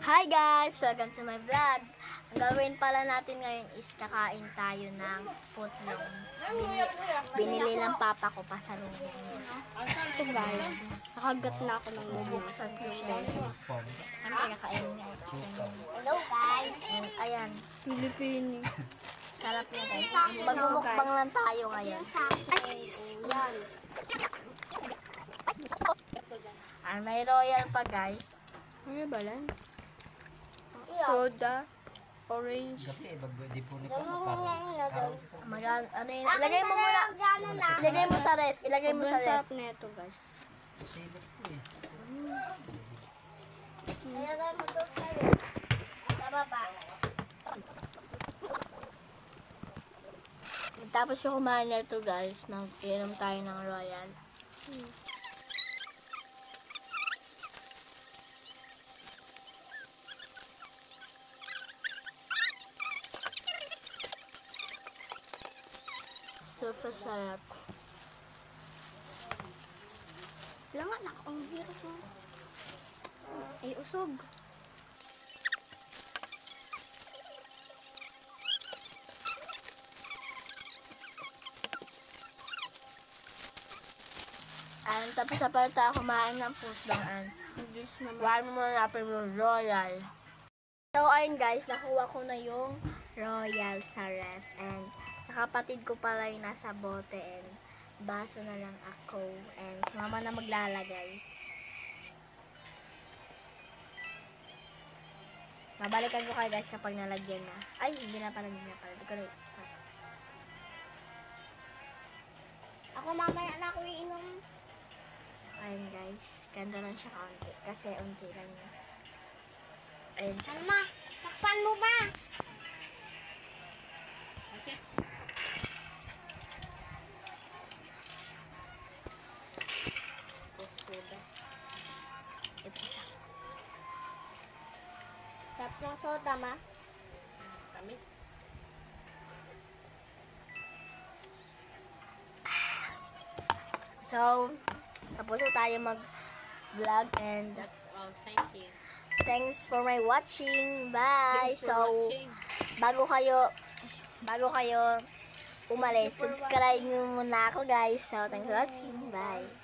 Hi guys! Welcome to my vlog. Ang gawin pala natin ngayon is kakain tayo ng putlong. Binili ng papa ko pa sa lugar. Ito guys, nakagat na ako ng Bubuksan ko siya. Ano pinakain niya? Hello guys! Ayan. Pilipini. Sarap niya guys. Magmumukbang lang tayo ngayon. Yan. May royal pa guys. Ano ba lang? Soda. Orange. Ano yun? Ilagay mo muna. Ilagay mo sa ref. Ilagay mo sa ref. Sarap na ito guys. Ilagay mo doon sa ref. Sa baba. Tapos yung kumain na ito guys, mag-inom tayo ng royal. Super sarap. Wala nga, ang hirap mo. Ay, usog. Tapos na pala tayo kumain ng putlong. Huwag mo na natin yung royal. So, ayun guys, nakuha ko na yung royal sa ref. And sa kapatid ko pala yung nasa bote. And baso na lang ako. And si mama na maglalagay. Mabalikan ko kayo guys kapag nalagyan na. Ay, hindi na pala, hindi na pala. Ito ko na stop. Ako mamaya na ako iinom. Ayun guys, ganda lang siya kaunti. Kasi unti lang yun. Ayun siya. Ano ma? Takpan mo ba? Kasi? Ito siya. Sarap ng soda ma. Tamis. So, tapos na tayo mag-vlog and That's all. Thank you. thanks for my watching. Bye! Thanks for watching. Bago kayo umalis, subscribe nyo muna ako guys. So, thanks for watching. Bye!